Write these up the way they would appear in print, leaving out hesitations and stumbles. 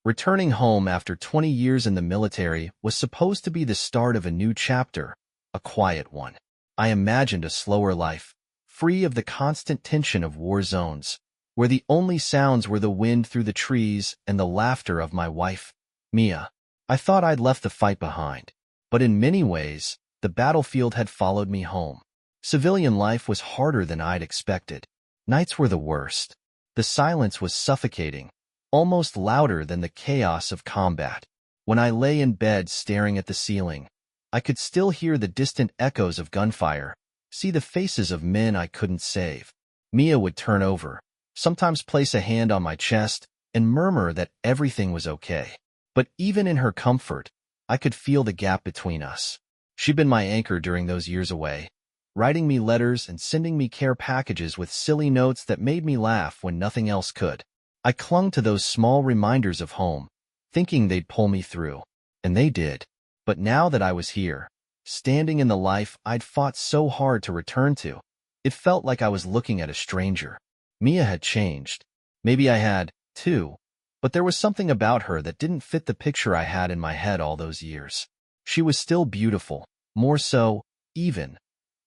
Returning home after 20 years in the military was supposed to be the start of a new chapter, a quiet one. I imagined a slower life, free of the constant tension of war zones, where the only sounds were the wind through the trees and the laughter of my wife, Mia. I thought I'd left the fight behind, but in many ways, the battlefield had followed me home. Civilian life was harder than I'd expected. Nights were the worst. The silence was suffocating, almost louder than the chaos of combat. When I lay in bed staring at the ceiling, I could still hear the distant echoes of gunfire, see the faces of men I couldn't save. Mia would turn over, sometimes place a hand on my chest, and murmur that everything was okay. But even in her comfort, I could feel the gap between us. She'd been my anchor during those years away, writing me letters and sending me care packages with silly notes that made me laugh when nothing else could. I clung to those small reminders of home, thinking they'd pull me through. And they did. But now that I was here, standing in the life I'd fought so hard to return to, it felt like I was looking at a stranger. Mia had changed. Maybe I had, too, but there was something about her that didn't fit the picture I had in my head all those years. She was still beautiful, more so, even,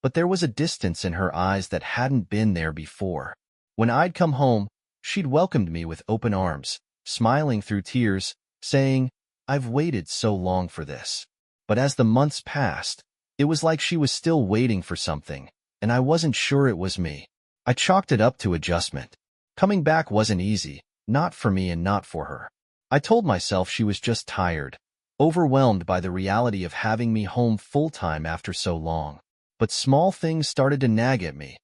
but there was a distance in her eyes that hadn't been there before. When I'd come home, she'd welcomed me with open arms, smiling through tears, saying, "I've waited so long for this." But as the months passed, it was like she was still waiting for something, and I wasn't sure it was me. I chalked it up to adjustment. Coming back wasn't easy, not for me and not for her. I told myself she was just tired, overwhelmed by the reality of having me home full-time after so long. But small things started to nag at me,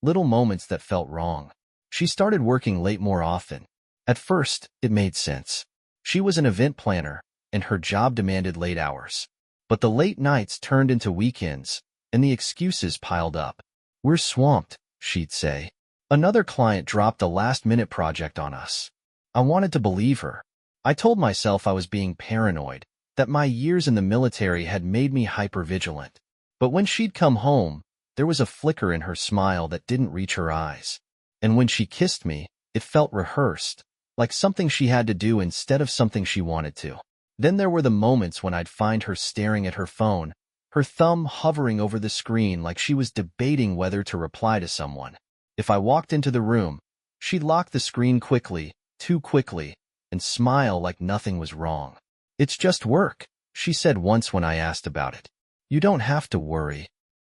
little moments that felt wrong. She started working late more often. At first, it made sense. She was an event planner, and her job demanded late hours. But the late nights turned into weekends, and the excuses piled up. "We're swamped," she'd say. Another client dropped a last-minute project on us. I wanted to believe her. I told myself I was being paranoid, that my years in the military had made me hypervigilant. But when she'd come home, there was a flicker in her smile that didn't reach her eyes. And when she kissed me, it felt rehearsed, like something she had to do instead of something she wanted to. Then there were the moments when I'd find her staring at her phone, her thumb hovering over the screen like she was debating whether to reply to someone. If I walked into the room, she'd lock the screen quickly, too quickly, and smile like nothing was wrong. "It's just work," she said once when I asked about it. "You don't have to worry."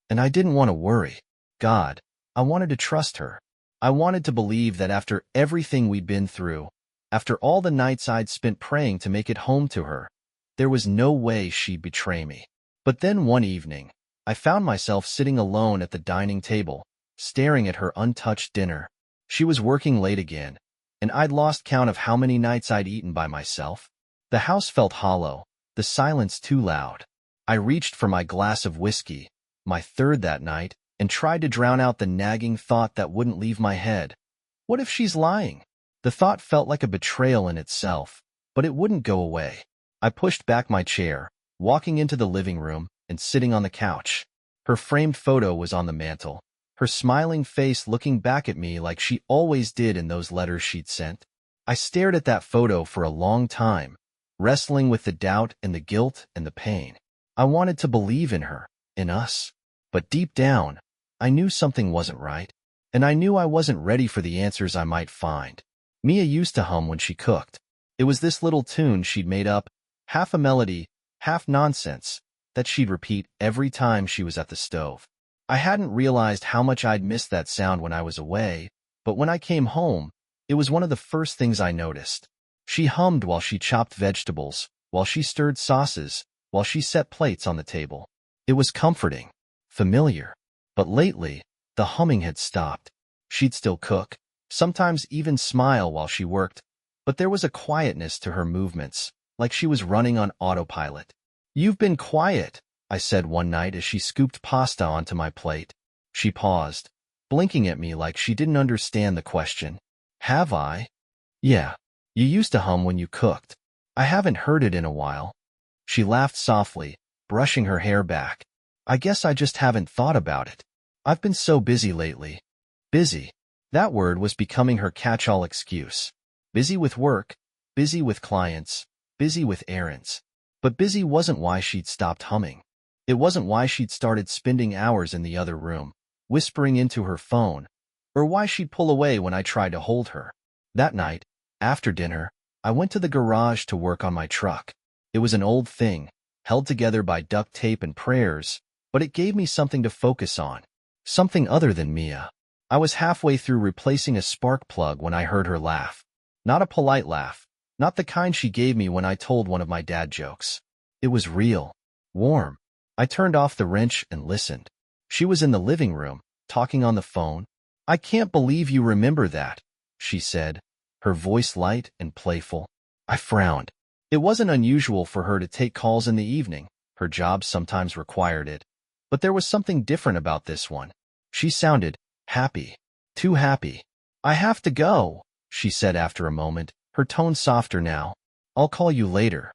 And I didn't want to worry. God, I wanted to trust her. I wanted to believe that after everything we'd been through, after all the nights I'd spent praying to make it home to her, there was no way she'd betray me. But then one evening, I found myself sitting alone at the dining table, staring at her untouched dinner. She was working late again, and I'd lost count of how many nights I'd eaten by myself. The house felt hollow, the silence too loud. I reached for my glass of whiskey, my third that night, and tried to drown out the nagging thought that wouldn't leave my head. What if she's lying? The thought felt like a betrayal in itself, but it wouldn't go away. I pushed back my chair, walking into the living room and sitting on the couch. Her framed photo was on the mantel, her smiling face looking back at me like she always did in those letters she'd sent. I stared at that photo for a long time, wrestling with the doubt and the guilt and the pain. I wanted to believe in her, in us. But deep down, I knew something wasn't right, and I knew I wasn't ready for the answers I might find. Mia used to hum when she cooked. It was this little tune she'd made up, half a melody, half nonsense, that she'd repeat every time she was at the stove. I hadn't realized how much I'd missed that sound when I was away, but when I came home, it was one of the first things I noticed. She hummed while she chopped vegetables, while she stirred sauces, while she set plates on the table. It was comforting, familiar. But lately, the humming had stopped. She'd still cook, sometimes even smile while she worked, but there was a quietness to her movements, like she was running on autopilot. "You've been quiet," I said one night as she scooped pasta onto my plate. She paused, blinking at me like she didn't understand the question. "Have I?" "Yeah. You used to hum when you cooked. I haven't heard it in a while." She laughed softly, brushing her hair back. "I guess I just haven't thought about it. I've been so busy lately." Busy. That word was becoming her catch-all excuse. Busy with work, busy with clients, busy with errands. But busy wasn't why she'd stopped humming. It wasn't why she'd started spending hours in the other room, whispering into her phone, or why she'd pull away when I tried to hold her. That night, after dinner, I went to the garage to work on my truck. It was an old thing, held together by duct tape and prayers, but it gave me something to focus on. Something other than Mia. I was halfway through replacing a spark plug when I heard her laugh. Not a polite laugh, not the kind she gave me when I told one of my dad jokes. It was real, warm. I turned off the wrench and listened. She was in the living room, talking on the phone. "I can't believe you remember that," she said, her voice light and playful. I frowned. It wasn't unusual for her to take calls in the evening. Her job sometimes required it. But there was something different about this one. She sounded happy. Too happy. "I have to go," she said after a moment, her tone softer now. "I'll call you later."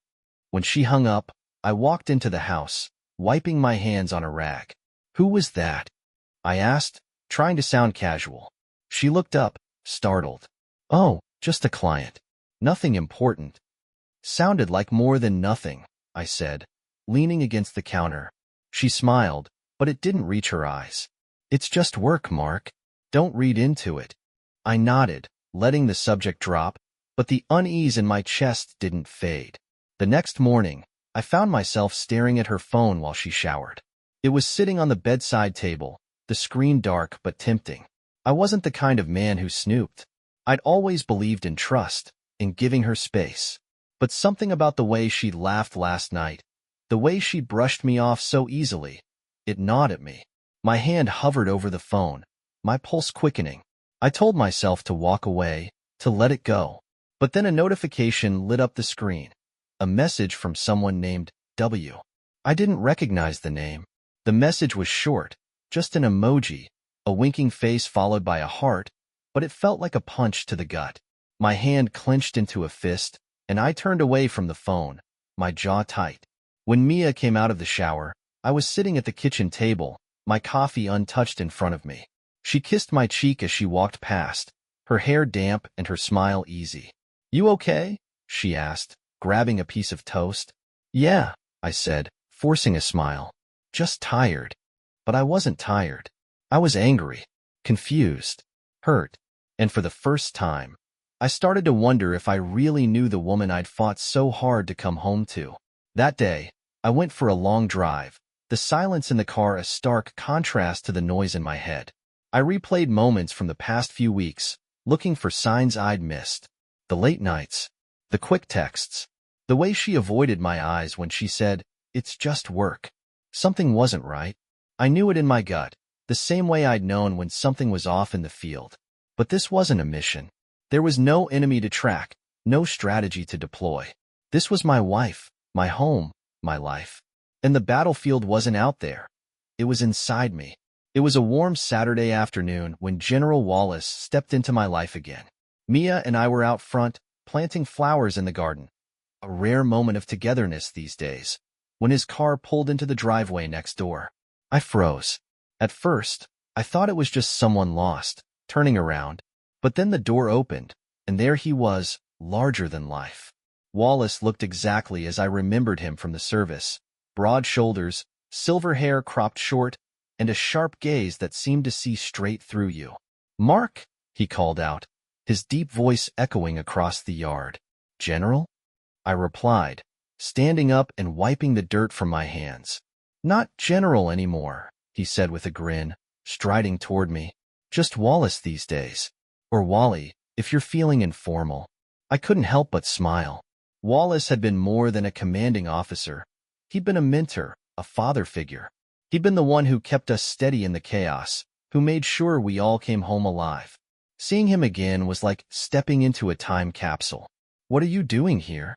When she hung up, I walked into the house, wiping my hands on a rag. "Who was that?" I asked, trying to sound casual. She looked up, startled. "Oh, just a client. Nothing important." "Sounded like more than nothing," I said, leaning against the counter. She smiled, but it didn't reach her eyes. "It's just work, Mark. Don't read into it." I nodded, letting the subject drop, but the unease in my chest didn't fade. The next morning, I found myself staring at her phone while she showered. It was sitting on the bedside table, the screen dark but tempting. I wasn't the kind of man who snooped. I'd always believed in trust, in giving her space. But something about the way she'd laughed last night, the way she brushed me off so easily, it gnawed at me. My hand hovered over the phone, my pulse quickening. I told myself to walk away, to let it go. But then a notification lit up the screen. A message from someone named W. I didn't recognize the name. The message was short, just an emoji, a winking face followed by a heart, but it felt like a punch to the gut. My hand clenched into a fist, and I turned away from the phone, my jaw tight. When Mia came out of the shower, I was sitting at the kitchen table, my coffee untouched in front of me. She kissed my cheek as she walked past, her hair damp and her smile easy. "You okay?" she asked, grabbing a piece of toast. "Yeah," I said, forcing a smile. "Just tired." But I wasn't tired. I was angry, confused, hurt, and for the first time, I started to wonder if I really knew the woman I'd fought so hard to come home to. That day, I went for a long drive, the silence in the car a stark contrast to the noise in my head. I replayed moments from the past few weeks, looking for signs I'd missed. The late nights, the quick texts, the way she avoided my eyes when she said, "It's just work." Something wasn't right. I knew it in my gut, the same way I'd known when something was off in the field. But this wasn't a mission. There was no enemy to track, no strategy to deploy. This was my wife, my home, my life. And the battlefield wasn't out there. It was inside me. It was a warm Saturday afternoon when General Wallace stepped into my life again. Mia and I were out front, planting flowers in the garden. A rare moment of togetherness these days, when his car pulled into the driveway next door. I froze. At first, I thought it was just someone lost, turning around. But then the door opened, and there he was, larger than life. Wallace looked exactly as I remembered him from the service. Broad shoulders, silver hair cropped short, and a sharp gaze that seemed to see straight through you. "Mark," he called out, his deep voice echoing across the yard. "General?" I replied, standing up and wiping the dirt from my hands. "Not General anymore," he said with a grin, striding toward me. "Just Wallace these days. Or Wally, if you're feeling informal." I couldn't help but smile. Wallace had been more than a commanding officer. He'd been a mentor, a father figure. He'd been the one who kept us steady in the chaos, who made sure we all came home alive. Seeing him again was like stepping into a time capsule. "What are you doing here?"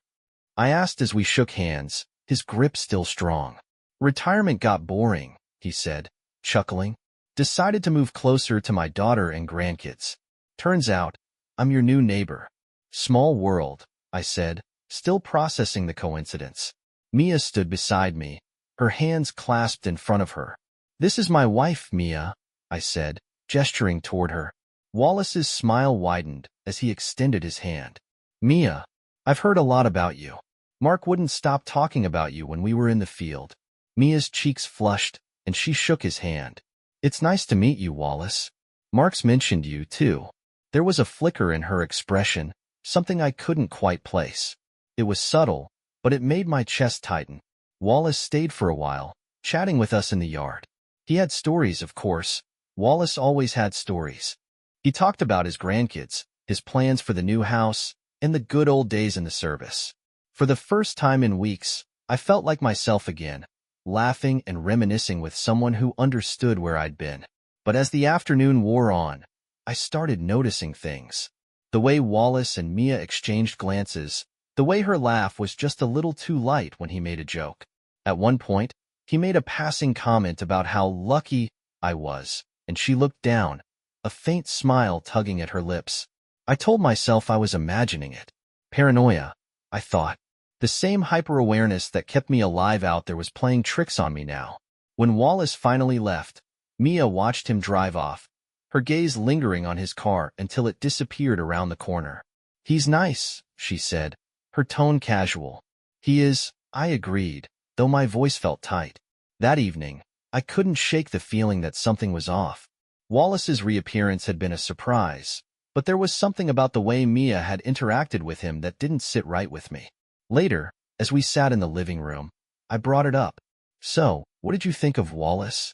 I asked as we shook hands, his grip still strong. "Retirement got boring," he said, chuckling. "Decided to move closer to my daughter and grandkids. Turns out, I'm your new neighbor." "Small world," I said, still processing the coincidence. Mia stood beside me, her hands clasped in front of her. "This is my wife, Mia," I said, gesturing toward her. Wallace's smile widened as he extended his hand. "Mia." I've heard a lot about you. Mark wouldn't stop talking about you when we were in the field. Mia's cheeks flushed, and she shook his hand. It's nice to meet you, Wallace. Mark's mentioned you, too. There was a flicker in her expression, something I couldn't quite place. It was subtle, but it made my chest tighten. Wallace stayed for a while, chatting with us in the yard. He had stories, of course. Wallace always had stories. He talked about his grandkids, his plans for the new house, and the good old days in the service. For the first time in weeks, I felt like myself again, laughing and reminiscing with someone who understood where I'd been. But as the afternoon wore on, I started noticing things. The way Wallace and Mia exchanged glances, the way her laugh was just a little too light when he made a joke. At one point, he made a passing comment about how lucky I was, and she looked down, a faint smile tugging at her lips. I told myself I was imagining it. Paranoia, I thought. The same hyper-awareness that kept me alive out there was playing tricks on me now. When Wallace finally left, Mia watched him drive off, her gaze lingering on his car until it disappeared around the corner. He's nice, she said, her tone casual. He is, I agreed, though my voice felt tight. That evening, I couldn't shake the feeling that something was off. Wallace's reappearance had been a surprise, but there was something about the way Mia had interacted with him that didn't sit right with me. Later, as we sat in the living room, I brought it up. So, what did you think of Wallace?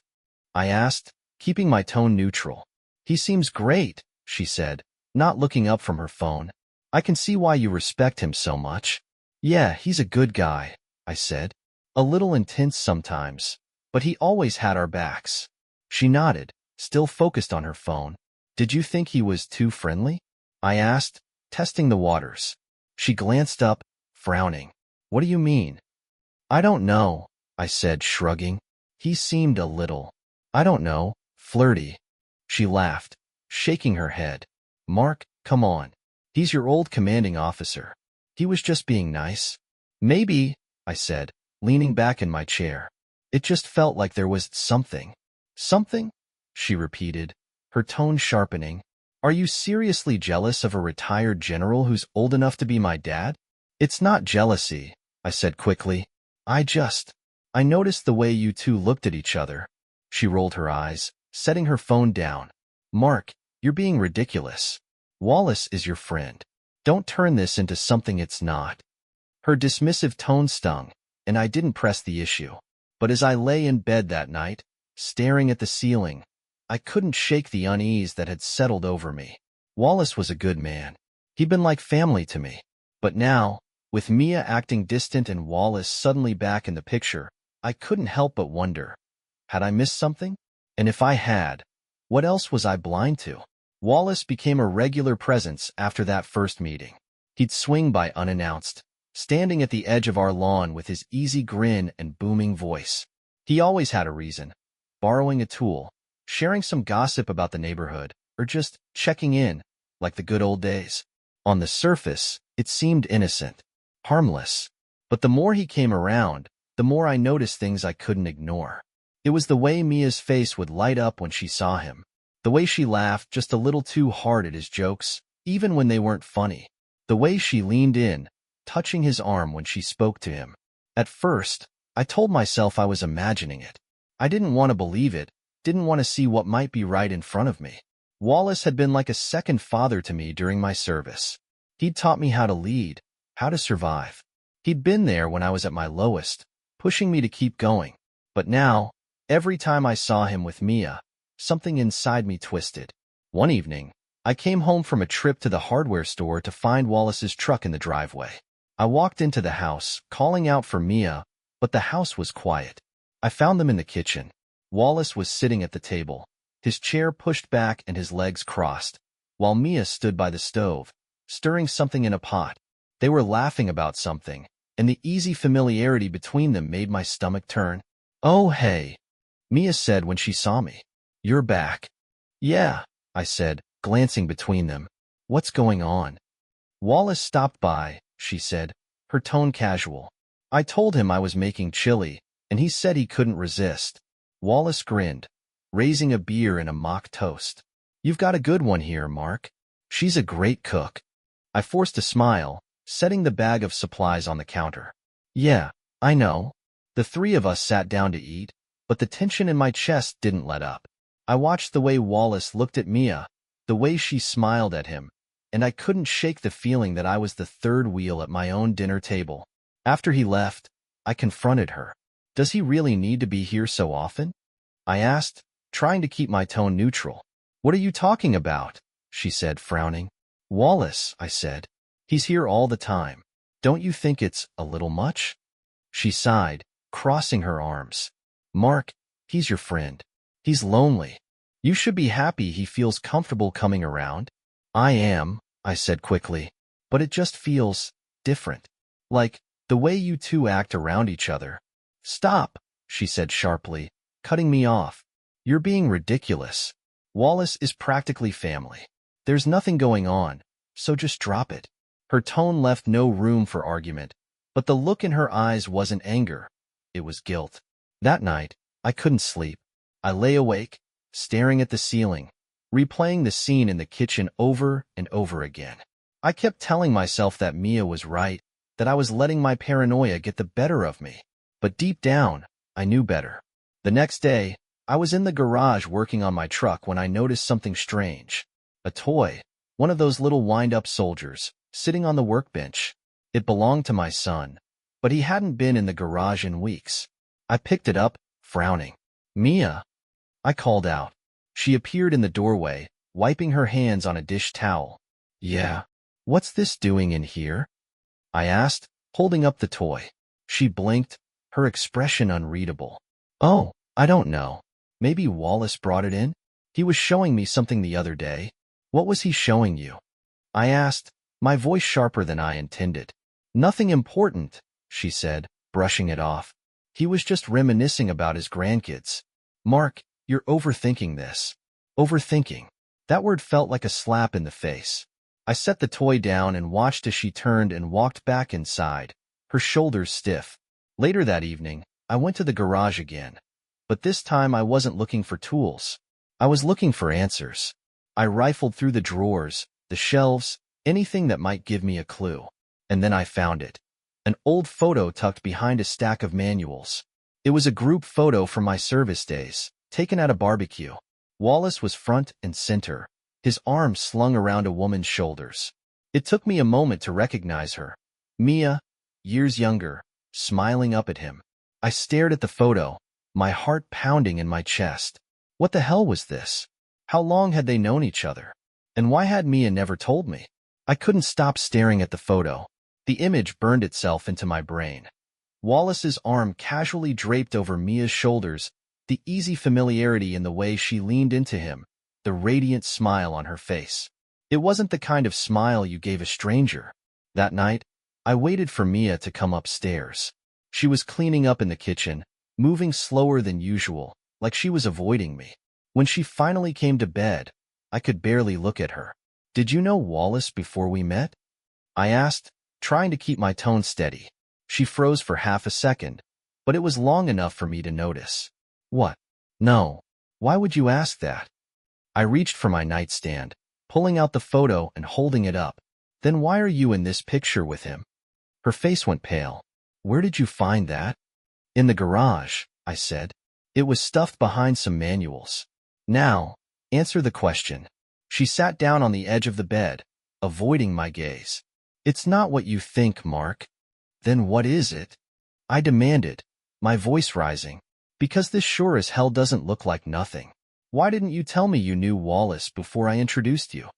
I asked, keeping my tone neutral. He seems great, she said, not looking up from her phone. I can see why you respect him so much. Yeah, he's a good guy, I said. A little intense sometimes, but he always had our backs. She nodded, still focused on her phone. Did you think he was too friendly? I asked, testing the waters. She glanced up, frowning. What do you mean? I don't know, I said, shrugging. He seemed a little, I don't know, flirty. She laughed, shaking her head. Mark, come on. He's your old commanding officer. He was just being nice. Maybe, I said, leaning back in my chair. It just felt like there was something. Something? She repeated, her tone sharpening. Are you seriously jealous of a retired general who's old enough to be my dad? It's not jealousy, I said quickly. I noticed the way you two looked at each other. She rolled her eyes, setting her phone down. Mark, you're being ridiculous. Wallace is your friend. Don't turn this into something it's not. Her dismissive tone stung, and I didn't press the issue. But as I lay in bed that night, staring at the ceiling, I couldn't shake the unease that had settled over me. Wallace was a good man. He'd been like family to me. But now, with Mia acting distant and Wallace suddenly back in the picture, I couldn't help but wonder, had I missed something? And if I had, what else was I blind to? Wallace became a regular presence after that first meeting. He'd swing by unannounced, standing at the edge of our lawn with his easy grin and booming voice. He always had a reason, borrowing a tool, sharing some gossip about the neighborhood, or just checking in, like the good old days. On the surface, it seemed innocent, harmless. But the more he came around, the more I noticed things I couldn't ignore. It was the way Mia's face would light up when she saw him, the way she laughed just a little too hard at his jokes, even when they weren't funny, the way she leaned in, touching his arm when she spoke to him. At first, I told myself I was imagining it. I didn't want to believe it, didn't want to see what might be right in front of me. Wallace had been like a second father to me during my service. He'd taught me how to lead, how to survive. He'd been there when I was at my lowest, pushing me to keep going. But now, every time I saw him with Mia, something inside me twisted. One evening, I came home from a trip to the hardware store to find Wallace's truck in the driveway. I walked into the house, calling out for Mia, but the house was quiet. I found them in the kitchen. Wallace was sitting at the table, his chair pushed back and his legs crossed, while Mia stood by the stove, stirring something in a pot. They were laughing about something, and the easy familiarity between them made my stomach turn. Oh, hey, Mia said when she saw me. You're back. Yeah, I said, glancing between them. What's going on? Wallace stopped by, she said, her tone casual. I told him I was making chili, and he said he couldn't resist. Wallace grinned, raising a beer and a mock toast. You've got a good one here, Mark. She's a great cook. I forced a smile, setting the bag of supplies on the counter. Yeah, I know. The three of us sat down to eat, but the tension in my chest didn't let up. I watched the way Wallace looked at Mia, the way she smiled at him, and I couldn't shake the feeling that I was the third wheel at my own dinner table. After he left, I confronted her. Does he really need to be here so often? I asked, trying to keep my tone neutral. What are you talking about? She said, frowning. Wallace, I said. He's here all the time. Don't you think it's a little much? She sighed, crossing her arms. Mark, he's your friend. He's lonely. You should be happy he feels comfortable coming around. I am, I said quickly, but it just feels different. Like the way you two act around each other. Stop, she said sharply, cutting me off. You're being ridiculous. Wallace is practically family. There's nothing going on, so just drop it. Her tone left no room for argument, but the look in her eyes wasn't anger. It was guilt. That night, I couldn't sleep. I lay awake, staring at the ceiling, replaying the scene in the kitchen over and over again. I kept telling myself that Mia was right, that I was letting my paranoia get the better of me. But deep down, I knew better. The next day, I was in the garage working on my truck when I noticed something strange. A toy, one of those little wind-up soldiers, sitting on the workbench. It belonged to my son, but he hadn't been in the garage in weeks. I picked it up, frowning. Mia, I called out. She appeared in the doorway, wiping her hands on a dish towel. Yeah, what's this doing in here? I asked, holding up the toy. She blinked, her expression unreadable. Oh, I don't know. Maybe Wallace brought it in? He was showing me something the other day. What was he showing you? I asked, my voice sharper than I intended. Nothing important, she said, brushing it off. He was just reminiscing about his grandkids. Mark, you're overthinking this. Overthinking. That word felt like a slap in the face. I set the toy down and watched as she turned and walked back inside, her shoulders stiff. Later that evening, I went to the garage again. But this time I wasn't looking for tools. I was looking for answers. I rifled through the drawers, the shelves, anything that might give me a clue. And then I found it. An old photo tucked behind a stack of manuals. It was a group photo from my service days, taken at a barbecue. Wallace was front and center, his arms slung around a woman's shoulders. It took me a moment to recognize her. Mia, years younger, smiling up at him. I stared at the photo, my heart pounding in my chest. What the hell was this? How long had they known each other? And why had Mia never told me? I couldn't stop staring at the photo. The image burned itself into my brain. Wallace's arm casually draped over Mia's shoulders, the easy familiarity in the way she leaned into him, the radiant smile on her face. It wasn't the kind of smile you gave a stranger. That night, I waited for Mia to come upstairs. She was cleaning up in the kitchen, moving slower than usual, like she was avoiding me. When she finally came to bed, I could barely look at her. Did you know Wallace before we met? I asked, trying to keep my tone steady. She froze for half a second, but it was long enough for me to notice. What? No. Why would you ask that? I reached for my nightstand, pulling out the photo and holding it up. Then why are you in this picture with him? Her face went pale. Where did you find that? In the garage, I said. It was stuffed behind some manuals. Now, answer the question. She sat down on the edge of the bed, avoiding my gaze. It's not what you think, Mark. Then what is it? I demanded, my voice rising. Because this sure as hell doesn't look like nothing. Why didn't you tell me you knew Wallace before I introduced you?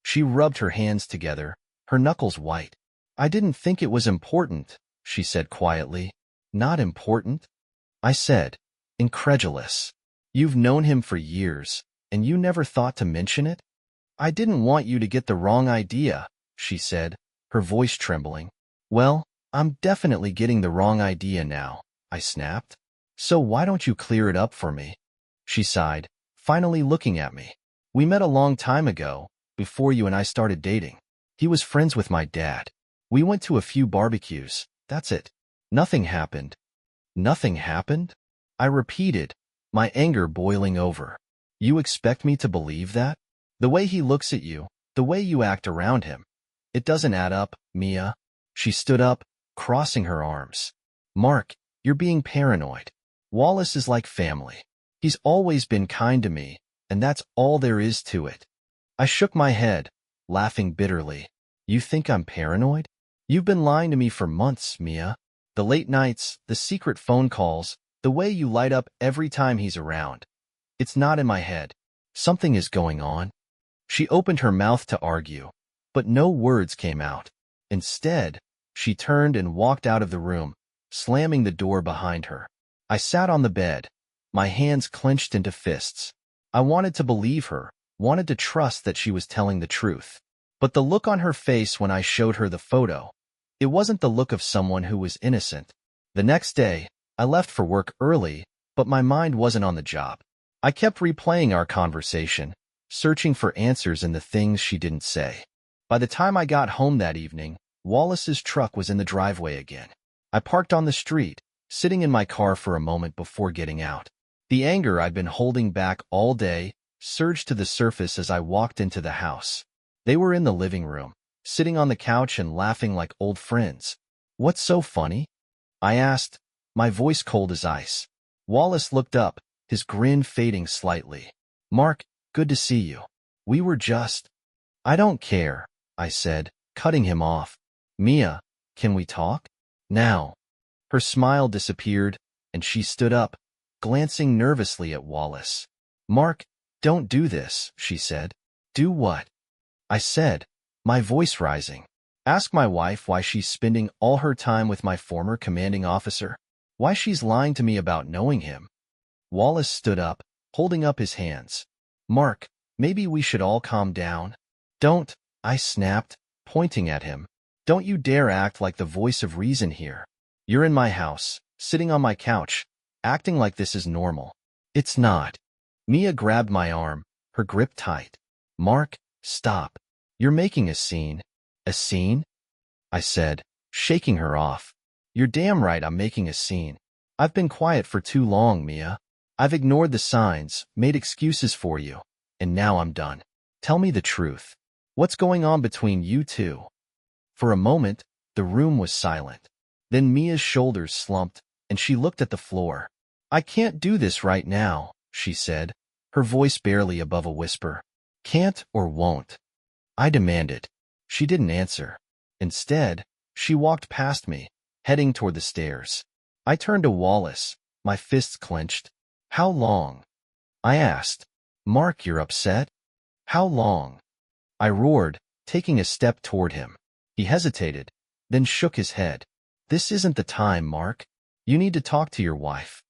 She rubbed her hands together, her knuckles white. I didn't think it was important, she said quietly. Not important? I said, incredulous. You've known him for years, and you never thought to mention it? I didn't want you to get the wrong idea, she said, her voice trembling. Well, I'm definitely getting the wrong idea now, I snapped. So why don't you clear it up for me? She sighed, finally looking at me. We met a long time ago, before you and I started dating. He was friends with my dad. We went to a few barbecues, that's it. Nothing happened. Nothing happened? I repeated, my anger boiling over. You expect me to believe that? The way he looks at you, the way you act around him. It doesn't add up, Mia. She stood up, crossing her arms. Mark, you're being paranoid. Wallace is like family. He's always been kind to me, and that's all there is to it. I shook my head, laughing bitterly. You think I'm paranoid? You've been lying to me for months, Mia. The late nights, the secret phone calls, the way you light up every time he's around. It's not in my head. Something is going on. She opened her mouth to argue, but no words came out. Instead, she turned and walked out of the room, slamming the door behind her. I sat on the bed, my hands clenched into fists. I wanted to believe her, wanted to trust that she was telling the truth. But the look on her face when I showed her the photo, it wasn't the look of someone who was innocent. The next day, I left for work early, but my mind wasn't on the job. I kept replaying our conversation, searching for answers in the things she didn't say. By the time I got home that evening, Wallace's truck was in the driveway again. I parked on the street, sitting in my car for a moment before getting out. The anger I'd been holding back all day surged to the surface as I walked into the house. They were in the living room, sitting on the couch and laughing like old friends. "What's so funny?" I asked, my voice cold as ice. Wallace looked up, his grin fading slightly. "Mark, good to see you. We were just—" "I don't care," I said, cutting him off. "Mia, can we talk? Now." Her smile disappeared, and she stood up, glancing nervously at Wallace. "Mark, don't do this," she said. "Do what?" I said, my voice rising. "Ask my wife why she's spending all her time with my former commanding officer. Why she's lying to me about knowing him." Wallace stood up, holding up his hands. "Mark, maybe we should all calm down." "Don't," I snapped, pointing at him. "Don't you dare act like the voice of reason here. You're in my house, sitting on my couch, acting like this is normal. It's not." Mia grabbed my arm, her grip tight. "Mark, stop. You're making a scene." "A scene?" I said, shaking her off. "You're damn right I'm making a scene. I've been quiet for too long, Mia. I've ignored the signs, made excuses for you, and now I'm done. Tell me the truth. What's going on between you two?" For a moment, the room was silent. Then Mia's shoulders slumped, and she looked at the floor. "I can't do this right now," she said, her voice barely above a whisper. "Can't or won't?" I demanded. She didn't answer. Instead, she walked past me, heading toward the stairs. I turned to Wallace, my fists clenched. "How long?" I asked. "Mark, you're upset? How long?" I roared, taking a step toward him. He hesitated, then shook his head. "This isn't the time, Mark. You need to talk to your wife."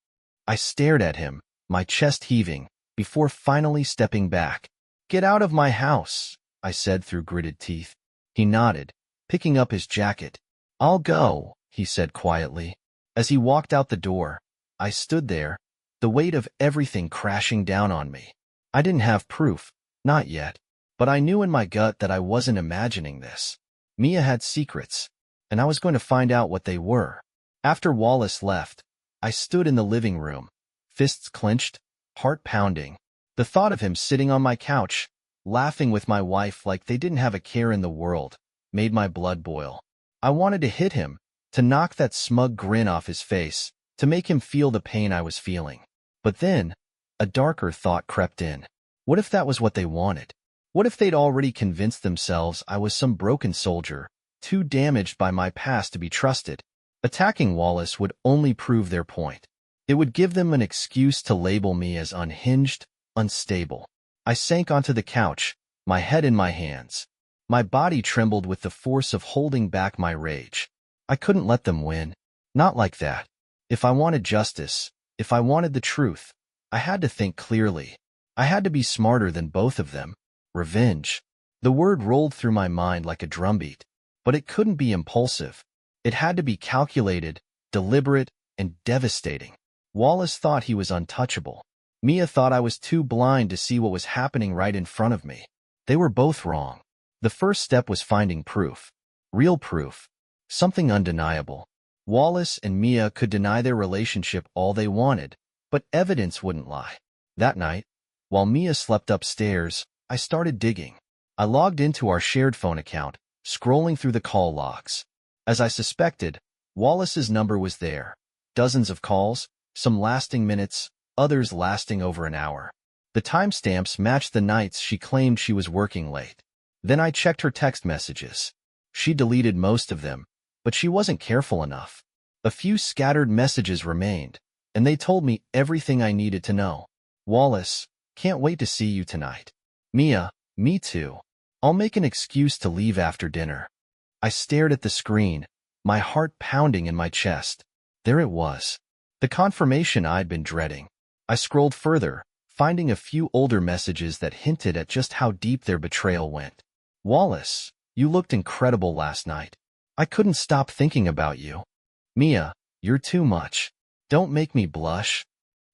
I stared at him, my chest heaving, before finally stepping back. "Get out of my house," I said through gritted teeth. He nodded, picking up his jacket. "I'll go," he said quietly. As he walked out the door, I stood there, the weight of everything crashing down on me. I didn't have proof, not yet, but I knew in my gut that I wasn't imagining this. Mia had secrets, and I was going to find out what they were. After Wallace left, I stood in the living room, fists clenched, heart pounding. The thought of him sitting on my couch, laughing with my wife like they didn't have a care in the world, made my blood boil. I wanted to hit him, to knock that smug grin off his face, to make him feel the pain I was feeling. But then, a darker thought crept in. What if that was what they wanted? What if they'd already convinced themselves I was some broken soldier, too damaged by my past to be trusted? Attacking Wallace would only prove their point. It would give them an excuse to label me as unhinged, unstable. I sank onto the couch, my head in my hands. My body trembled with the force of holding back my rage. I couldn't let them win. Not like that. If I wanted justice, if I wanted the truth, I had to think clearly. I had to be smarter than both of them. Revenge. The word rolled through my mind like a drumbeat. But it couldn't be impulsive. It had to be calculated, deliberate, and devastating. Wallace thought he was untouchable. Mia thought I was too blind to see what was happening right in front of me. They were both wrong. The first step was finding proof. Real proof. Something undeniable. Wallace and Mia could deny their relationship all they wanted, but evidence wouldn't lie. That night, while Mia slept upstairs, I started digging. I logged into our shared phone account, scrolling through the call logs. As I suspected, Wallace's number was there. Dozens of calls, some lasting minutes, others lasting over an hour. The timestamps matched the nights she claimed she was working late. Then I checked her text messages. She deleted most of them, but she wasn't careful enough. A few scattered messages remained, and they told me everything I needed to know. Wallace, can't wait to see you tonight. Mia, me too. I'll make an excuse to leave after dinner. I stared at the screen, my heart pounding in my chest. There it was. The confirmation I'd been dreading. I scrolled further, finding a few older messages that hinted at just how deep their betrayal went. Wallace, you looked incredible last night. I couldn't stop thinking about you. Mia, you're too much. Don't make me blush.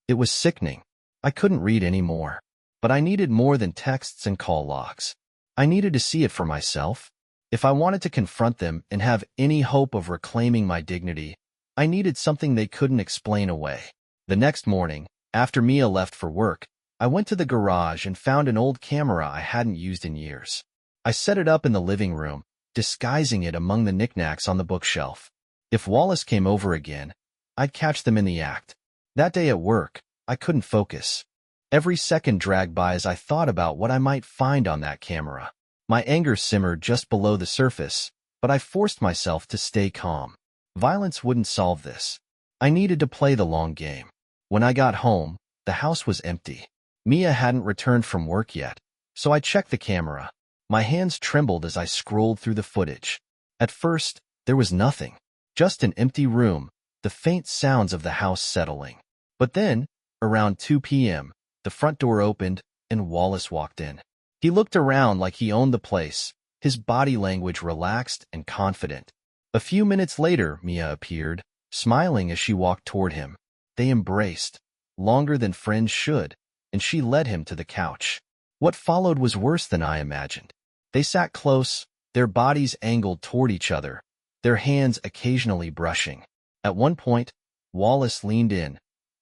It was sickening. I couldn't read any more. But I needed more than texts and call logs. I needed to see it for myself. If I wanted to confront them and have any hope of reclaiming my dignity, I needed something they couldn't explain away. The next morning, after Mia left for work, I went to the garage and found an old camera I hadn't used in years. I set it up in the living room, disguising it among the knickknacks on the bookshelf. If Wallace came over again, I'd catch them in the act. That day at work, I couldn't focus. Every second dragged by as I thought about what I might find on that camera. My anger simmered just below the surface, but I forced myself to stay calm. Violence wouldn't solve this. I needed to play the long game. When I got home, the house was empty. Mia hadn't returned from work yet, so I checked the camera. My hands trembled as I scrolled through the footage. At first, there was nothing. Just an empty room, the faint sounds of the house settling. But then, around 2 p.m., the front door opened, and Wallace walked in. He looked around like he owned the place, his body language relaxed and confident. A few minutes later, Mia appeared, smiling as she walked toward him. They embraced, longer than friends should, and she led him to the couch. What followed was worse than I imagined. They sat close, their bodies angled toward each other, their hands occasionally brushing. At one point, Wallace leaned in,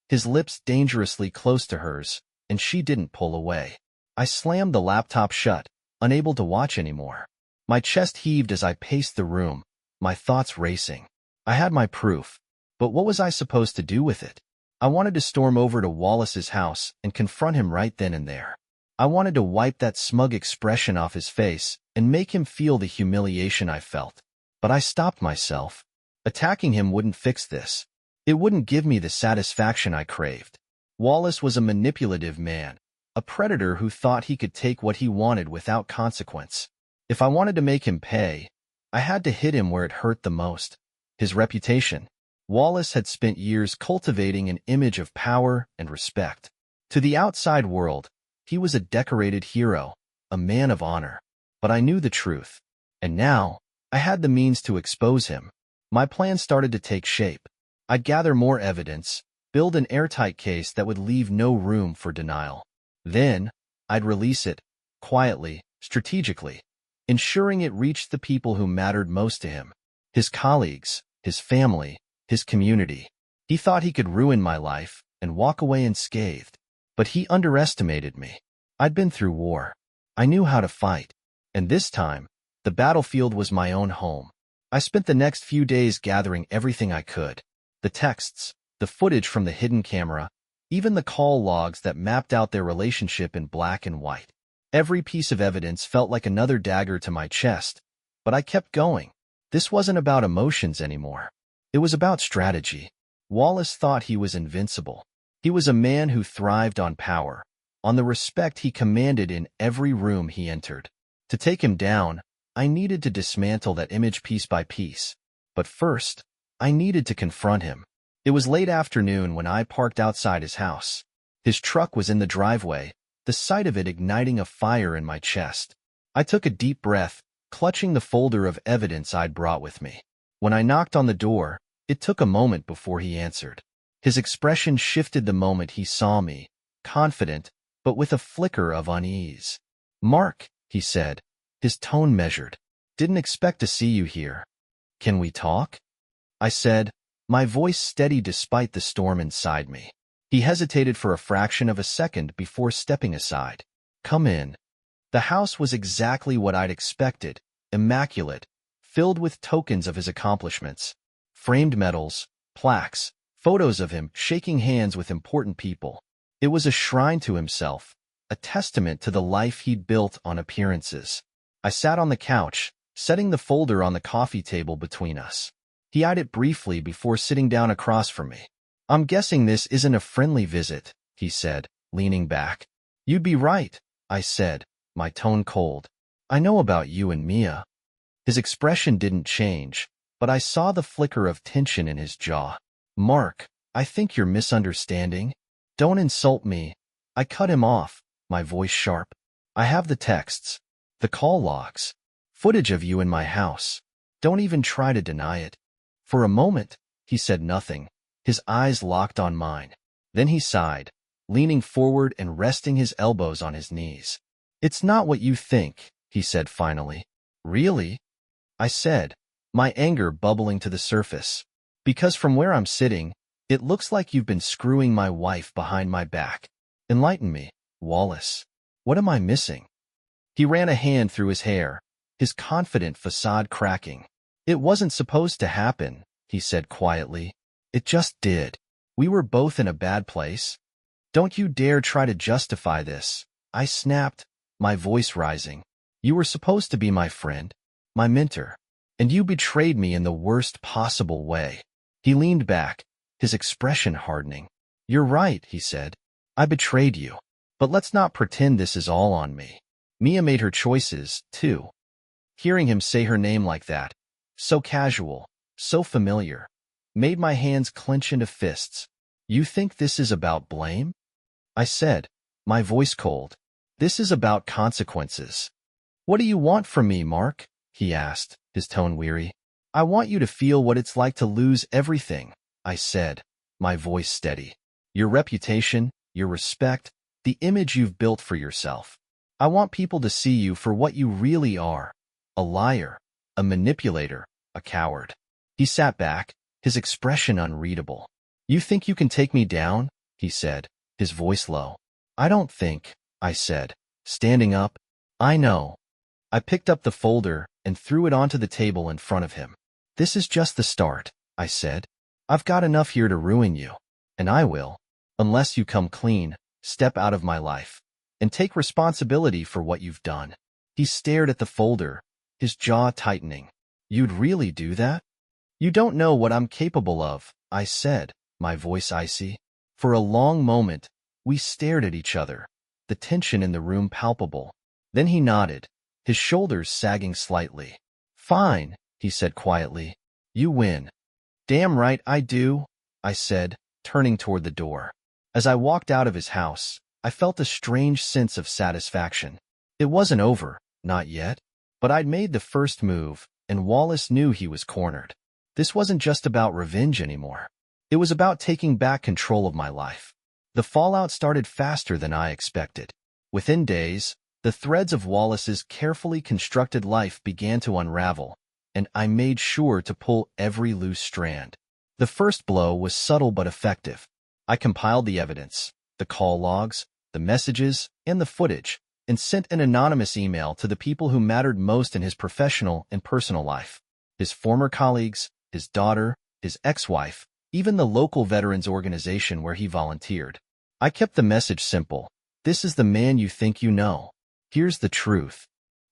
his lips dangerously close to hers, and she didn't pull away. I slammed the laptop shut, unable to watch anymore. My chest heaved as I paced the room, my thoughts racing. I had my proof, but what was I supposed to do with it? I wanted to storm over to Wallace's house and confront him right then and there. I wanted to wipe that smug expression off his face and make him feel the humiliation I felt. But I stopped myself. Attacking him wouldn't fix this. It wouldn't give me the satisfaction I craved. Wallace was a manipulative man, a predator who thought he could take what he wanted without consequence. If I wanted to make him pay, I had to hit him where it hurt the most. His reputation. Wallace had spent years cultivating an image of power and respect. To the outside world, he was a decorated hero, a man of honor. But I knew the truth. And now, I had the means to expose him. My plan started to take shape. I'd gather more evidence, build an airtight case that would leave no room for denial. Then, I'd release it, quietly, strategically, ensuring it reached the people who mattered most to him. His colleagues, his family, his community. He thought he could ruin my life and walk away unscathed. But he underestimated me. I'd been through war. I knew how to fight. And this time, the battlefield was my own home. I spent the next few days gathering everything I could. The texts, the footage from the hidden camera, even the call logs that mapped out their relationship in black and white. Every piece of evidence felt like another dagger to my chest, but I kept going. This wasn't about emotions anymore. It was about strategy. Wallace thought he was invincible. He was a man who thrived on power, on the respect he commanded in every room he entered. To take him down, I needed to dismantle that image piece by piece. But first, I needed to confront him. It was late afternoon when I parked outside his house. His truck was in the driveway, the sight of it igniting a fire in my chest. I took a deep breath, clutching the folder of evidence I'd brought with me. When I knocked on the door, it took a moment before he answered. His expression shifted the moment he saw me, confident, but with a flicker of unease. "Mark," he said, his tone measured. "Didn't expect to see you here. Can we talk?" I said, my voice steady despite the storm inside me. He hesitated for a fraction of a second before stepping aside. "Come in." The house was exactly what I'd expected, immaculate, filled with tokens of his accomplishments. Framed medals, plaques, photos of him shaking hands with important people. It was a shrine to himself, a testament to the life he'd built on appearances. I sat on the couch, setting the folder on the coffee table between us. He eyed it briefly before sitting down across from me. "I'm guessing this isn't a friendly visit," he said, leaning back. "You'd be right," I said, my tone cold. "I know about you and Mia." His expression didn't change, but I saw the flicker of tension in his jaw. "Mark, I think you're misunderstanding. Don't insult me." I cut him off, my voice sharp. "I have the texts, the call logs, footage of you in my house. Don't even try to deny it." For a moment, he said nothing, his eyes locked on mine. Then he sighed, leaning forward and resting his elbows on his knees. "It's not what you think," he said finally. "Really?" I said, my anger bubbling to the surface. "Because from where I'm sitting, it looks like you've been screwing my wife behind my back. Enlighten me, Wallace. What am I missing?" He ran a hand through his hair, his confident facade cracking. "It wasn't supposed to happen," he said quietly. "It just did. We were both in a bad place." "Don't you dare try to justify this," I snapped, my voice rising. "You were supposed to be my friend, my mentor, and you betrayed me in the worst possible way." He leaned back, his expression hardening. "You're right," he said. "I betrayed you. But let's not pretend this is all on me. Mia made her choices, too." Hearing him say her name like that, so casual, so familiar, made my hands clench into fists. "You think this is about blame?" I said, my voice cold. "This is about consequences." "What do you want from me, Mark?" he asked, his tone weary. "I want you to feel what it's like to lose everything," I said, my voice steady. "Your reputation, your respect, the image you've built for yourself. I want people to see you for what you really are, a liar, a manipulator, a coward." He sat back, his expression unreadable. "You think you can take me down?" he said, his voice low. "I don't think," I said, standing up. "I know." I picked up the folder and threw it onto the table in front of him. "This is just the start," I said. "I've got enough here to ruin you, and I will, unless you come clean, step out of my life, and take responsibility for what you've done." He stared at the folder, his jaw tightening. "You'd really do that?" "You don't know what I'm capable of," I said, my voice icy. For a long moment, we stared at each other, the tension in the room palpable. Then he nodded, his shoulders sagging slightly. "Fine," he said quietly. "You win." "Damn right I do," I said, turning toward the door. As I walked out of his house, I felt a strange sense of satisfaction. It wasn't over, not yet. But I'd made the first move, and Wallace knew he was cornered. This wasn't just about revenge anymore. It was about taking back control of my life. The fallout started faster than I expected. Within days, the threads of Wallace's carefully constructed life began to unravel, and I made sure to pull every loose strand. The first blow was subtle but effective. I compiled the evidence, the call logs, the messages, and the footage, and sent an anonymous email to the people who mattered most in his professional and personal life. His former colleagues, his daughter, his ex-wife, even the local veterans organization where he volunteered. I kept the message simple. This is the man you think you know. Here's the truth.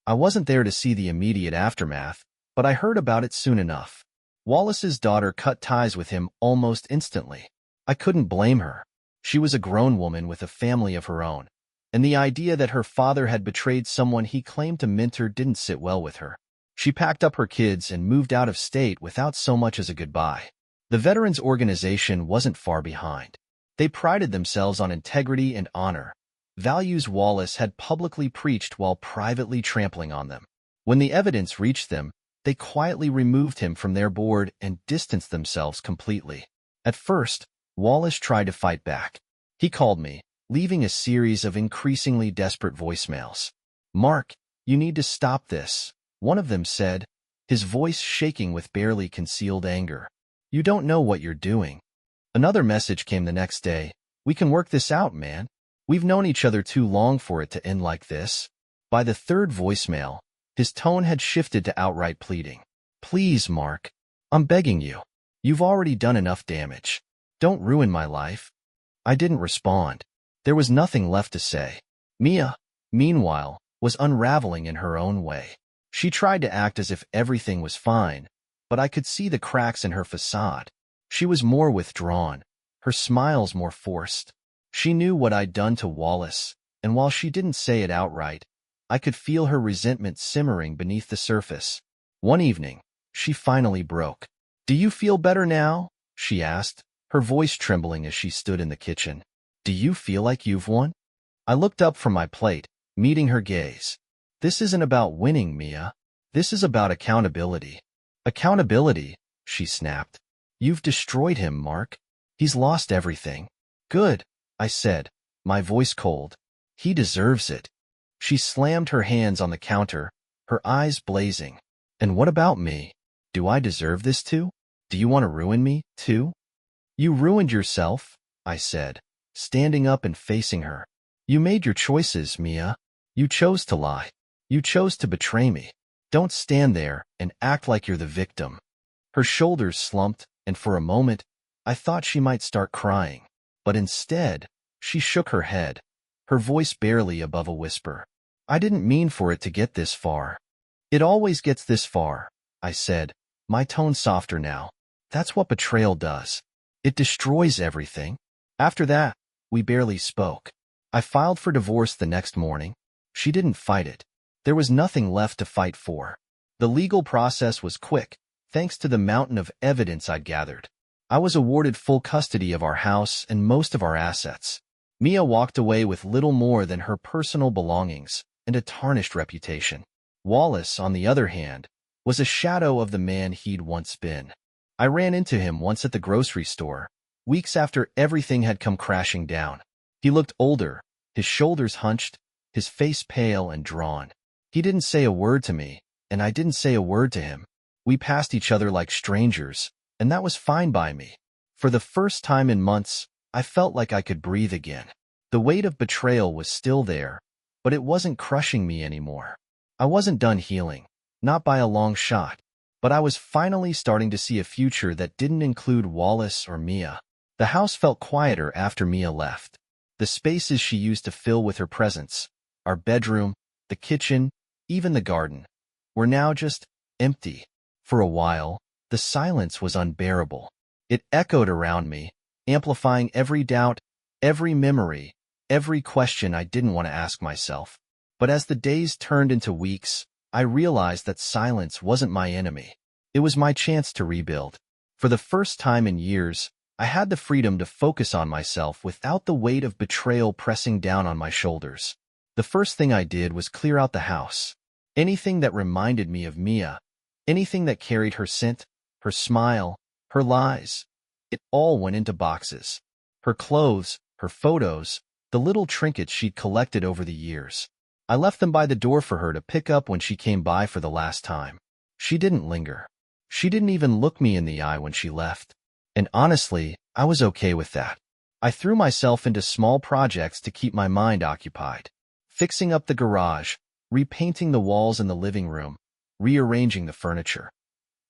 I wasn't there to see the immediate aftermath, but I heard about it soon enough. Wallace's daughter cut ties with him almost instantly. I couldn't blame her. She was a grown woman with a family of her own, and the idea that her father had betrayed someone he claimed to mentor didn't sit well with her. She packed up her kids and moved out of state without so much as a goodbye. The veterans organization wasn't far behind. They prided themselves on integrity and honor, values Wallace had publicly preached while privately trampling on them. When the evidence reached them, they quietly removed him from their board and distanced themselves completely. At first, Wallace tried to fight back. He called me, leaving a series of increasingly desperate voicemails. "Mark, you need to stop this," one of them said, his voice shaking with barely concealed anger. "You don't know what you're doing." Another message came the next day. "We can work this out, man. We've known each other too long for it to end like this." By the third voicemail, his tone had shifted to outright pleading. Please, Mark. I'm begging you. You've already done enough damage. Don't ruin my life. I didn't respond. There was nothing left to say. Mia, meanwhile, was unraveling in her own way. She tried to act as if everything was fine, but I could see the cracks in her facade. She was more withdrawn, her smiles more forced. She knew what I'd done to Wallace, and while she didn't say it outright, I could feel her resentment simmering beneath the surface. One evening, she finally broke. "Do you feel better now?" she asked, her voice trembling as she stood in the kitchen. "Do you feel like you've won?" I looked up from my plate, meeting her gaze. "This isn't about winning, Mia. This is about accountability." "Accountability," she snapped. "You've destroyed him, Mark. He's lost everything." "Good," I said, my voice cold. "He deserves it." She slammed her hands on the counter, her eyes blazing. "And what about me? Do I deserve this too? Do you want to ruin me, too?" "You ruined yourself," I said, standing up and facing her. "You made your choices, Mia. You chose to lie. You chose to betray me. Don't stand there and act like you're the victim." Her shoulders slumped, and for a moment, I thought she might start crying. But instead, she shook her head, her voice barely above a whisper. "I didn't mean for it to get this far." "It always gets this far," I said, my tone softer now. "That's what betrayal does. It destroys everything." After that, we barely spoke. I filed for divorce the next morning. She didn't fight it. There was nothing left to fight for. The legal process was quick, thanks to the mountain of evidence I'd gathered. I was awarded full custody of our house and most of our assets. Mia walked away with little more than her personal belongings and a tarnished reputation. Wallace, on the other hand, was a shadow of the man he'd once been. I ran into him once at the grocery store, weeks after everything had come crashing down. He looked older, his shoulders hunched, his face pale and drawn. He didn't say a word to me, and I didn't say a word to him. We passed each other like strangers, and that was fine by me. For the first time in months, I felt like I could breathe again. The weight of betrayal was still there, but it wasn't crushing me anymore. I wasn't done healing, not by a long shot, but I was finally starting to see a future that didn't include Wallace or Mia. The house felt quieter after Mia left. The spaces she used to fill with her presence, our bedroom, the kitchen, even the garden, were now just empty. For a while, the silence was unbearable. It echoed around me, amplifying every doubt, every memory, every question I didn't want to ask myself. But as the days turned into weeks, I realized that silence wasn't my enemy. It was my chance to rebuild. For the first time in years, I had the freedom to focus on myself without the weight of betrayal pressing down on my shoulders. The first thing I did was clear out the house. Anything that reminded me of Mia, anything that carried her scent, her smile, her lies, it all went into boxes. Her clothes, her photos, the little trinkets she'd collected over the years. I left them by the door for her to pick up when she came by for the last time. She didn't linger. She didn't even look me in the eye when she left. And honestly, I was okay with that. I threw myself into small projects to keep my mind occupied. Fixing up the garage, repainting the walls in the living room, rearranging the furniture.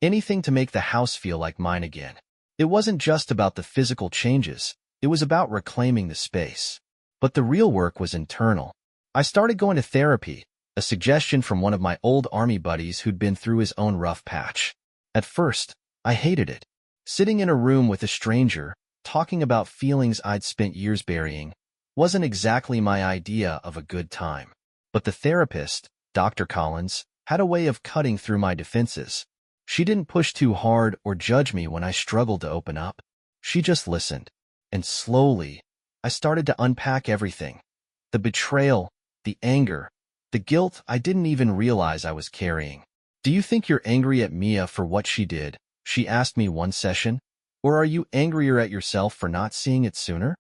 Anything to make the house feel like mine again. It wasn't just about the physical changes, it was about reclaiming the space. But the real work was internal. I started going to therapy, a suggestion from one of my old army buddies who'd been through his own rough patch. At first, I hated it. Sitting in a room with a stranger, talking about feelings I'd spent years burying, wasn't exactly my idea of a good time. But the therapist, Dr. Collins, had a way of cutting through my defenses. She didn't push too hard or judge me when I struggled to open up. She just listened. And slowly, I started to unpack everything. The betrayal, the anger, the guilt I didn't even realize I was carrying. "Do you think you're angry at Mia for what she did?" she asked me one session. "Or are you angrier at yourself for not seeing it sooner?"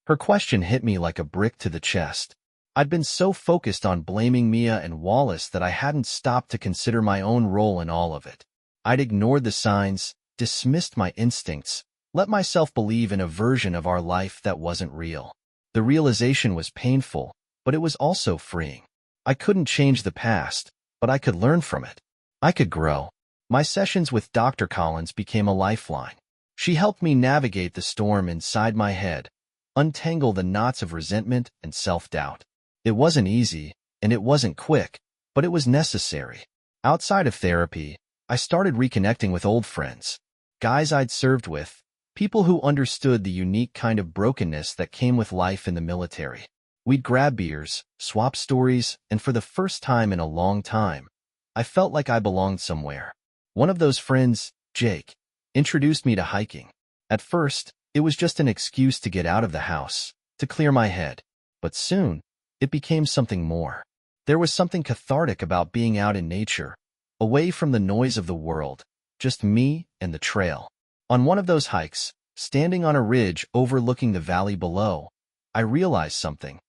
Her question hit me like a brick to the chest. I'd been so focused on blaming Mia and Wallace that I hadn't stopped to consider my own role in all of it. I'd ignored the signs, dismissed my instincts, let myself believe in a version of our life that wasn't real. The realization was painful, but it was also freeing. I couldn't change the past, but I could learn from it. I could grow. My sessions with Dr. Collins became a lifeline. She helped me navigate the storm inside my head, untangle the knots of resentment and self-doubt. It wasn't easy, and it wasn't quick, but it was necessary. Outside of therapy, I started reconnecting with old friends, guys I'd served with, people who understood the unique kind of brokenness that came with life in the military. We'd grab beers, swap stories, and for the first time in a long time, I felt like I belonged somewhere. One of those friends, Jake, introduced me to hiking. At first, it was just an excuse to get out of the house, to clear my head. But soon, it became something more. There was something cathartic about being out in nature, away from the noise of the world, just me and the trail. On one of those hikes, standing on a ridge overlooking the valley below, I realized something.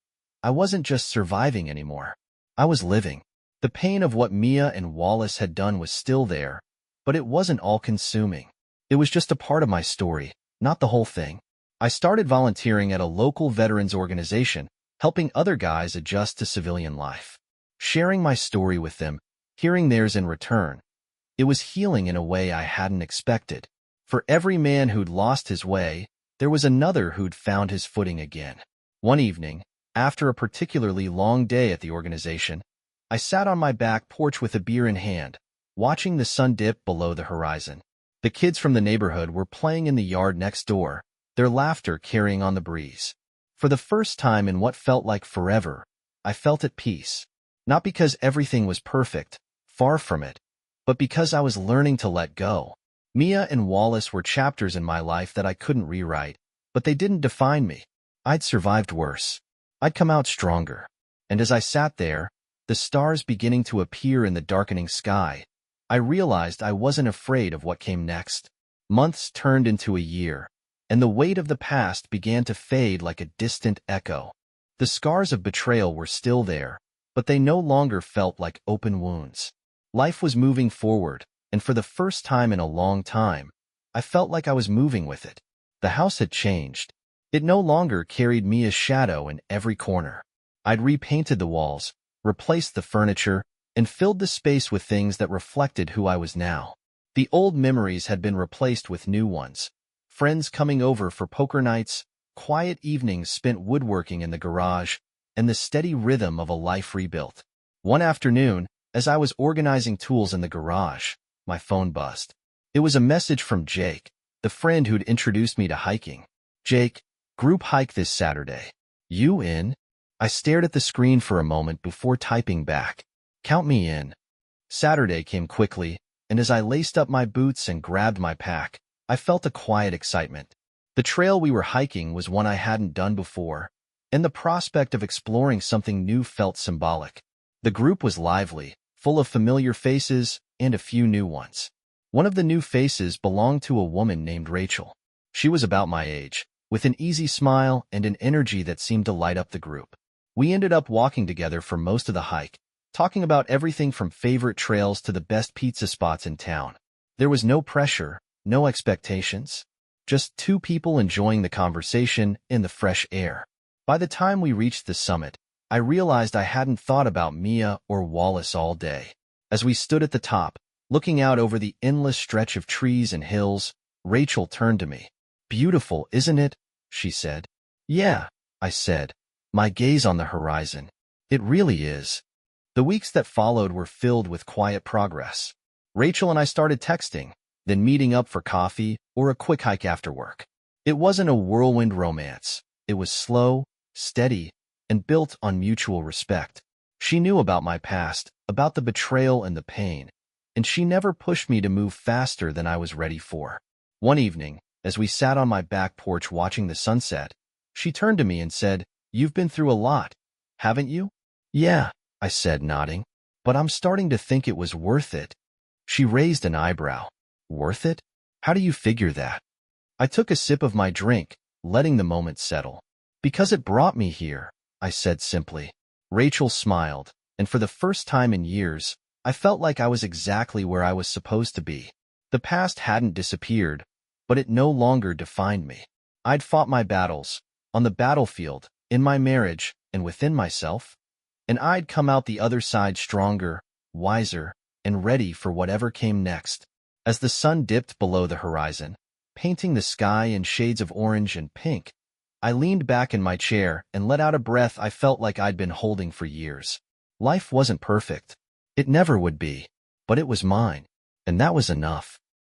I wasn't just surviving anymore. I was living. The pain of what Mia and Wallace had done was still there, but it wasn't all-consuming. It was just a part of my story, not the whole thing. I started volunteering at a local veterans organization, helping other guys adjust to civilian life. Sharing my story with them, hearing theirs in return. It was healing in a way I hadn't expected. For every man who'd lost his way, there was another who'd found his footing again. One evening, after a particularly long day at the organization, I sat on my back porch with a beer in hand, watching the sun dip below the horizon. The kids from the neighborhood were playing in the yard next door, their laughter carrying on the breeze. For the first time in what felt like forever, I felt at peace. Not because everything was perfect, far from it, but because I was learning to let go. Mia and Wallace were chapters in my life that I couldn't rewrite, but they didn't define me. I'd survived worse. I'd come out stronger. And as I sat there, the stars beginning to appear in the darkening sky, I realized I wasn't afraid of what came next. Months turned into a year, and the weight of the past began to fade like a distant echo. The scars of betrayal were still there, but they no longer felt like open wounds. Life was moving forward, and for the first time in a long time, I felt like I was moving with it. The house had changed. It no longer carried Mia's shadow in every corner. I'd repainted the walls, replaced the furniture, and filled the space with things that reflected who I was now. The old memories had been replaced with new ones. Friends coming over for poker nights, quiet evenings spent woodworking in the garage, and the steady rhythm of a life rebuilt. One afternoon, as I was organizing tools in the garage, my phone buzzed. It was a message from Jake, the friend who'd introduced me to hiking. Jake, group hike this Saturday. You in? I stared at the screen for a moment before typing back. Count me in. Saturday came quickly, and as I laced up my boots and grabbed my pack, I felt a quiet excitement. The trail we were hiking was one I hadn't done before, and the prospect of exploring something new felt symbolic. The group was lively, full of familiar faces and a few new ones. One of the new faces belonged to a woman named Rachel. She was about my age, with an easy smile and an energy that seemed to light up the group. We ended up walking together for most of the hike, talking about everything from favorite trails to the best pizza spots in town. There was no pressure, no expectations, just two people enjoying the conversation in the fresh air. By the time we reached the summit, I realized I hadn't thought about Mia or Wallace all day. As we stood at the top, looking out over the endless stretch of trees and hills, Rachel turned to me. Beautiful, isn't it? She said. Yeah, I said, my gaze on the horizon. It really is. The weeks that followed were filled with quiet progress. Rachel and I started texting, then meeting up for coffee or a quick hike after work. It wasn't a whirlwind romance. It was slow, steady, and built on mutual respect. She knew about my past, about the betrayal and the pain, and she never pushed me to move faster than I was ready for. One evening, as we sat on my back porch watching the sunset, she turned to me and said, "You've been through a lot, haven't you?" "Yeah," I said, nodding, "but I'm starting to think it was worth it." She raised an eyebrow. "Worth it? How do you figure that?" I took a sip of my drink, letting the moment settle. "Because it brought me here," I said simply. Rachel smiled, and for the first time in years, I felt like I was exactly where I was supposed to be. The past hadn't disappeared, but it no longer defined me. I'd fought my battles, on the battlefield, in my marriage, and within myself, and I'd come out the other side stronger, wiser, and ready for whatever came next. As the sun dipped below the horizon, painting the sky in shades of orange and pink, I leaned back in my chair and let out a breath I felt like I'd been holding for years. Life wasn't perfect. It never would be. But it was mine. And that was enough.